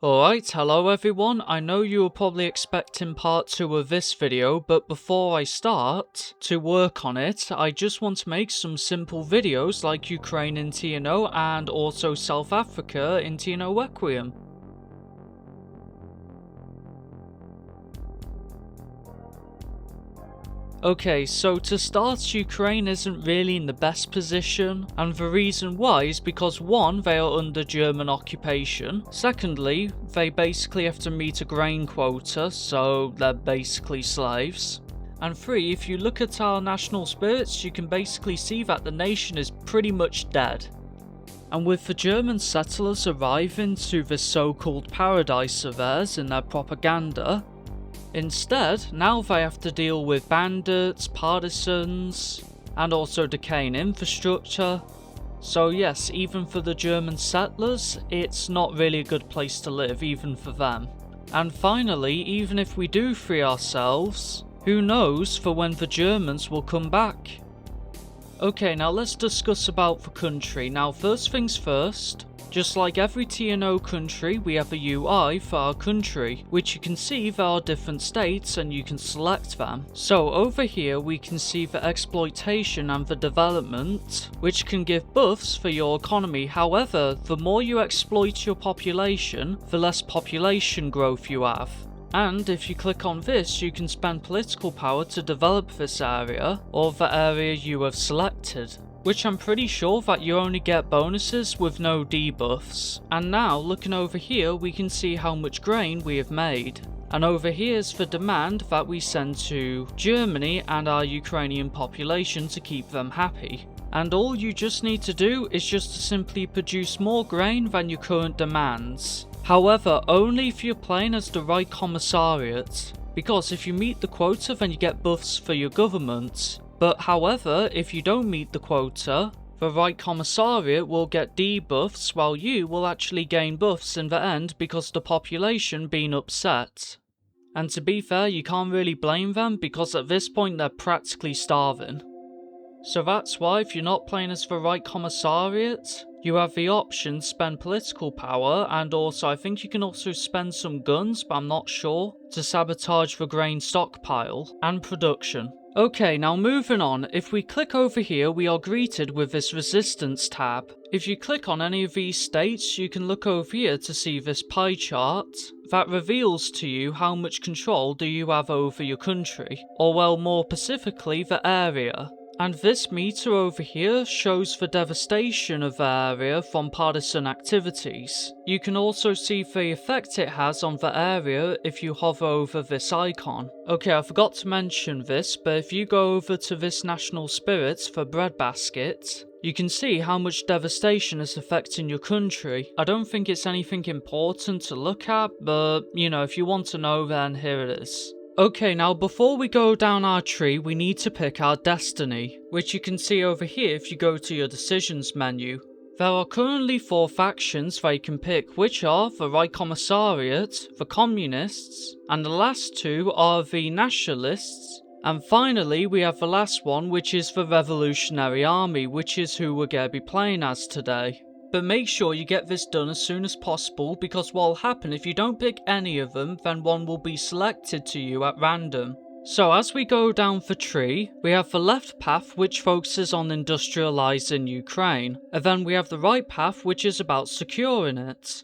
Alright, hello everyone. I know you were probably expecting part 2 of this video, but before I start to work on it, I just want to make some simple videos like Ukraine in TNO and also South Africa in TNO Requiem. Okay, so to start, Ukraine isn't really in the best position, and the reason why is because 1, they are under German occupation, secondly, they basically have to meet a grain quota, so they're basically slaves, and 3, if you look at our national spirits, you can basically see that the nation is pretty much dead. And with the German settlers arriving to this so-called paradise of theirs in their propaganda, instead, now they have to deal with bandits, partisans, and also decaying infrastructure. So yes, even for the German settlers, it's not really a good place to live, even for them. And finally, even if we do free ourselves, who knows for when the Germans will come back. Okay, now let's discuss about the country. Now first things first, just like every TNO country, we have a UI for our country, which you can see there are different states and you can select them. So over here we can see the exploitation and the development, which can give buffs for your economy. However, the more you exploit your population, the less population growth you have. And if you click on this, you can spend political power to develop this area, or the area you have selected, which I'm pretty sure that you only get bonuses with no debuffs. And now, looking over here, we can see how much grain we have made. And over here is the demand that we send to Germany and our Ukrainian population to keep them happy. And all you just need to do is just to simply produce more grain than your current demands. However, only if you're playing as the right commissariat, because if you meet the quota then you get buffs for your government. But however, if you don't meet the quota, the right commissariat will get debuffs while you will actually gain buffs in the end because of the population being upset. And to be fair, you can't really blame them because at this point they're practically starving. So that's why if you're not playing as the right commissariat, you have the option to spend political power, and also I think you can also spend some guns, but I'm not sure, to sabotage the grain stockpile and production. Okay, now moving on, if we click over here we are greeted with this resistance tab. If you click on any of these states, you can look over here to see this pie chart that reveals to you how much control do you have over your country, or well, more specifically the area. And this meter over here shows the devastation of the area from partisan activities. You can also see the effect it has on the area if you hover over this icon. Okay, I forgot to mention this, but if you go over to this national spirits for breadbasket, you can see how much devastation is affecting your country. I don't think it's anything important to look at, but you know, if you want to know, then here it is. Okay, now before we go down our tree, we need to pick our destiny, which you can see over here if you go to your decisions menu. There are currently 4 factions that you can pick, which are the Right Commissariat, the Communists, and the last 2 are the Nationalists. And finally, we have the last one, which is the Revolutionary Army, which is who we're going to be playing as today. But make sure you get this done as soon as possible, because what will happen if you don't pick any of them, then one will be selected to you at random. So as we go down the tree, we have the left path which focuses on industrializing Ukraine, and then we have the right path which is about securing it.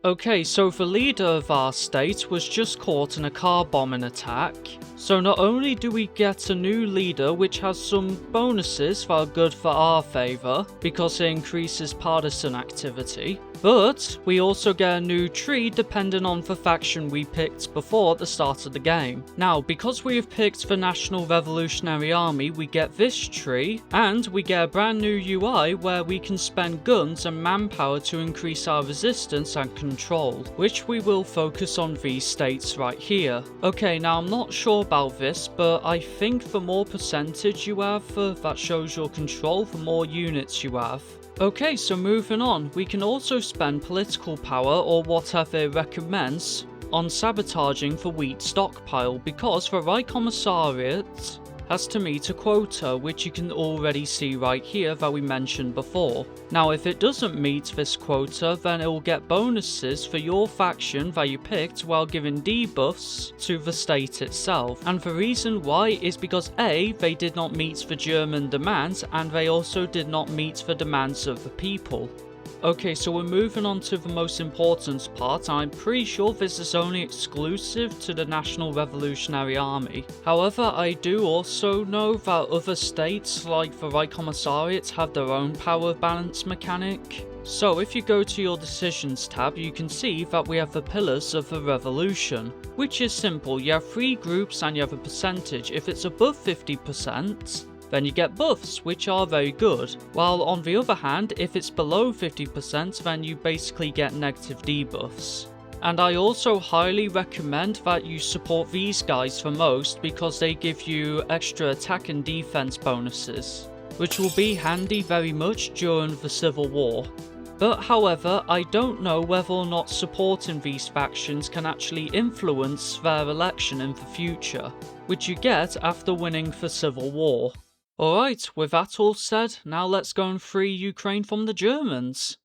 Okay, so the leader of our state was just caught in a car bombing attack. So not only do we get a new leader which has some bonuses that are good for our favour, because it increases partisan activity, but we also get a new tree depending on the faction we picked before at the start of the game. Now, because we have picked the National Revolutionary Army, we get this tree, and we get a brand new UI where we can spend guns and manpower to increase our resistance and control, which we will focus on these states right here. Okay, now I'm not sure about this, but I think the more percentage you have that shows your control, the more units you have. Okay, so moving on, we can also spend political power or whatever it recommends on sabotaging the wheat stockpile, because the Right Commissariat has to meet a quota, which you can already see right here that we mentioned before. Now if it doesn't meet this quota, then it will get bonuses for your faction that you picked while giving debuffs to the state itself. And the reason why is because A, they did not meet the German demands, and they also did not meet the demands of the people. Okay, so we're moving on to the most important part. I'm pretty sure this is only exclusive to the National Revolutionary Army. However, I do also know that other states like the Reich Commissariats have their own power balance mechanic. So if you go to your decisions tab, you can see that we have the pillars of the revolution, which is simple. You have 3 groups and you have a percentage. If it's above 50%, then you get buffs, which are very good. While on the other hand, if it's below 50%, then you basically get negative debuffs. And I also highly recommend that you support these guys the most because they give you extra attack and defense bonuses, which will be handy very much during the Civil War. But however, I don't know whether or not supporting these factions can actually influence their election in the future, which you get after winning the Civil War. Alright, with that all said, now let's go and free Ukraine from the Germans.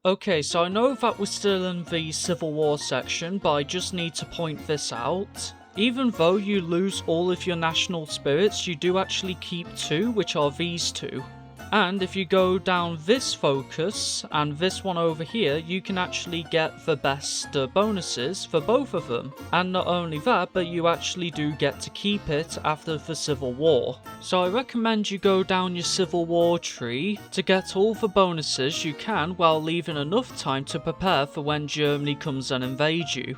Okay, so I know that we're still in the Civil War section, but I just need to point this out. Even though you lose all of your national spirits, you do actually keep 2, which are these 2. And if you go down this focus and this one over here, you can actually get the best bonuses for both of them. And not only that, but you actually do get to keep it after the Civil War. So I recommend you go down your Civil War tree to get all the bonuses you can while leaving enough time to prepare for when Germany comes and invades you.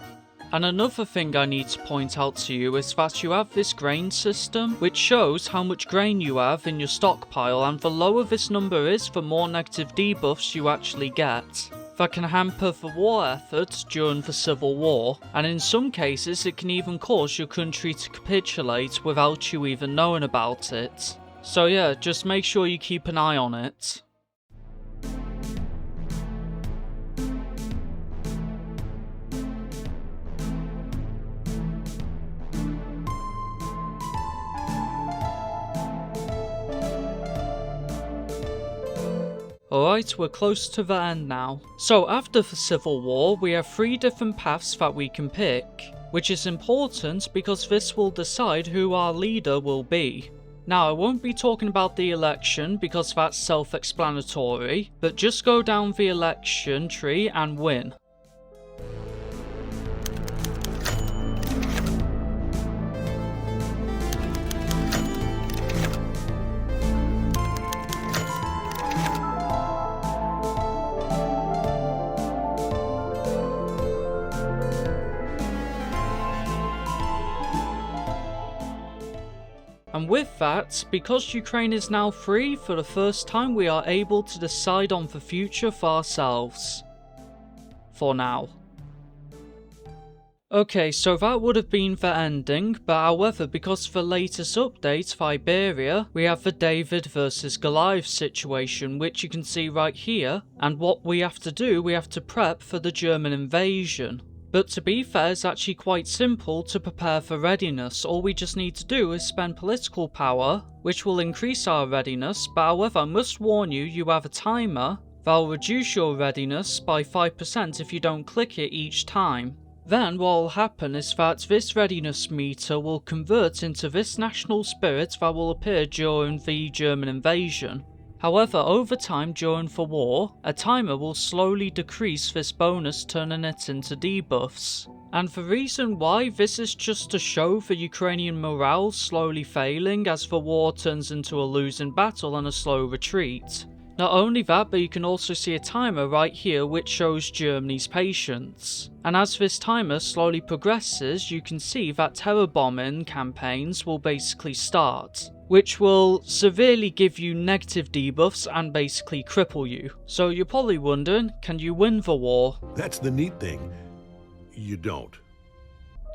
And another thing I need to point out to you is that you have this grain system, which shows how much grain you have in your stockpile, and the lower this number is, the more negative debuffs you actually get. That can hamper the war effort during the Civil War, and in some cases it can even cause your country to capitulate without you even knowing about it. So yeah, just make sure you keep an eye on it. Alright, we're close to the end now. So after the Civil War, we have 3 different paths that we can pick, which is important because this will decide who our leader will be. Now, I won't be talking about the election because that's self-explanatory, but just go down the election tree and win. And with that, because Ukraine is now free, for the first time we are able to decide on the future for ourselves. For now. Okay, so that would have been the ending, but however, because of the latest update for Iberia, we have the David versus Goliath situation, which you can see right here, and what we have to do, we have to prep for the German invasion. But to be fair, it's actually quite simple to prepare for readiness. All we just need to do is spend political power, which will increase our readiness, but however, I must warn you, you have a timer that will reduce your readiness by 5% if you don't click it each time. Then what will happen is that this readiness meter will convert into this national spirit that will appear during the German invasion. However, over time during the war, a timer will slowly decrease this bonus, turning it into debuffs. And the reason why, this is just to show the Ukrainian morale slowly failing as the war turns into a losing battle and a slow retreat. Not only that, but you can also see a timer right here which shows Germany's patience. And as this timer slowly progresses, you can see that terror bombing campaigns will basically start, which will severely give you negative debuffs and basically cripple you. So you're probably wondering, can you win the war? That's the neat thing. You don't.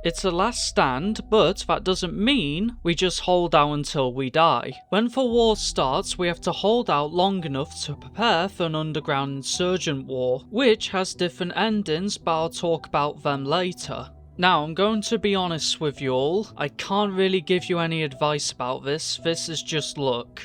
It's a last stand, but that doesn't mean we just hold out until we die. When the war starts, we have to hold out long enough to prepare for an underground insurgent war, which has different endings, but I'll talk about them later. Now, I'm going to be honest with you all, I can't really give you any advice about this is just luck.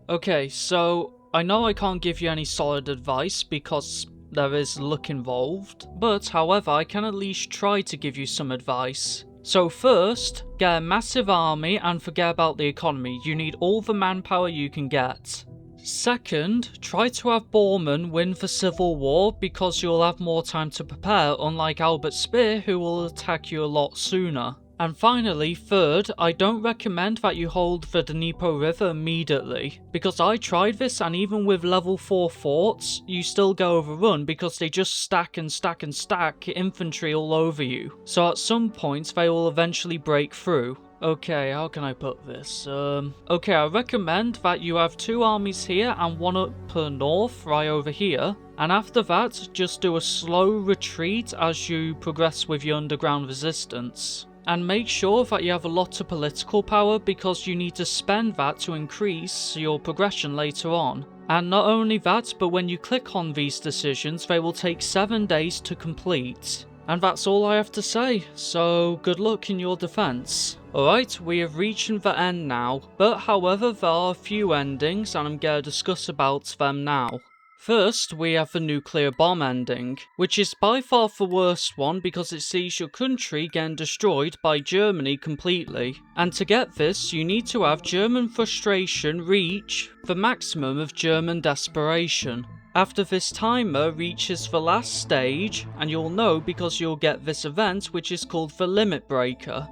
Okay, so I know I can't give you any solid advice because there is luck involved, but however I can at least try to give you some advice. So first, get a massive army and forget about the economy, you need all the manpower you can get. Second, try to have Bormann win the civil war because you'll have more time to prepare, unlike Albert Speer who will attack you a lot sooner. And finally, third, I don't recommend that you hold the Dnieper River immediately, because I tried this and even with level 4 forts, you still get overrun because they just stack and stack and stack infantry all over you. So at some point they will eventually break through. Okay, how can I put this? Okay, I recommend that you have 2 armies here and 1 up north, right over here. And after that, just do a slow retreat as you progress with your underground resistance. And make sure that you have a lot of political power because you need to spend that to increase your progression later on. And not only that, but when you click on these decisions, they will take 7 days to complete. And that's all I have to say, so good luck in your defense. Alright, we have reached the end now, but however there are a few endings and I'm going to discuss about them now. First, we have the nuclear bomb ending, which is by far the worst one because it sees your country getting destroyed by Germany completely. And to get this, you need to have German frustration reach the maximum of German desperation. After this timer reaches the last stage, and you'll know because you'll get this event which is called the limit breaker.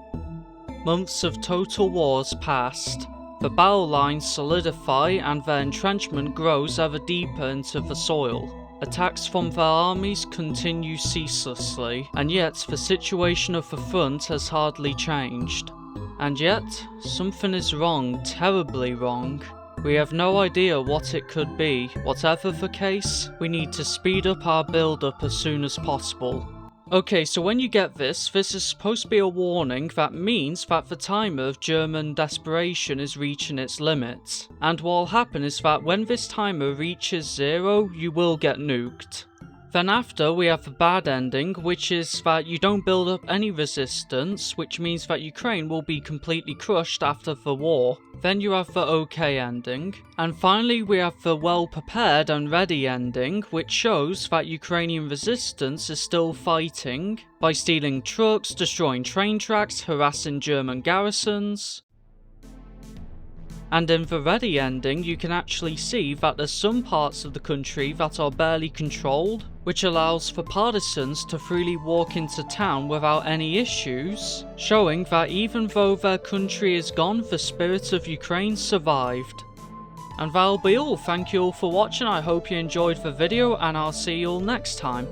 Months of total wars passed. The battle lines solidify and their entrenchment grows ever deeper into the soil. Attacks from their armies continue ceaselessly, and yet the situation of the front has hardly changed. And yet, something is wrong, terribly wrong. We have no idea what it could be. Whatever the case, we need to speed up our build-up as soon as possible. Okay, so when you get this is supposed to be a warning that means that the timer of German desperation is reaching its limit. And what will happen is that when this timer reaches 0, you will get nuked. Then after, we have the bad ending, which is that you don't build up any resistance, which means that Ukraine will be completely crushed after the war. Then you have the okay ending. And finally, we have the well prepared and ready ending, which shows that Ukrainian resistance is still fighting by stealing trucks, destroying train tracks, harassing German garrisons. And in the ready ending, you can actually see that there's some parts of the country that are barely controlled, which allows for partisans to freely walk into town without any issues, showing that even though their country is gone, the spirit of Ukraine survived. And that'll be all. Thank you all for watching, I hope you enjoyed the video, and I'll see you all next time.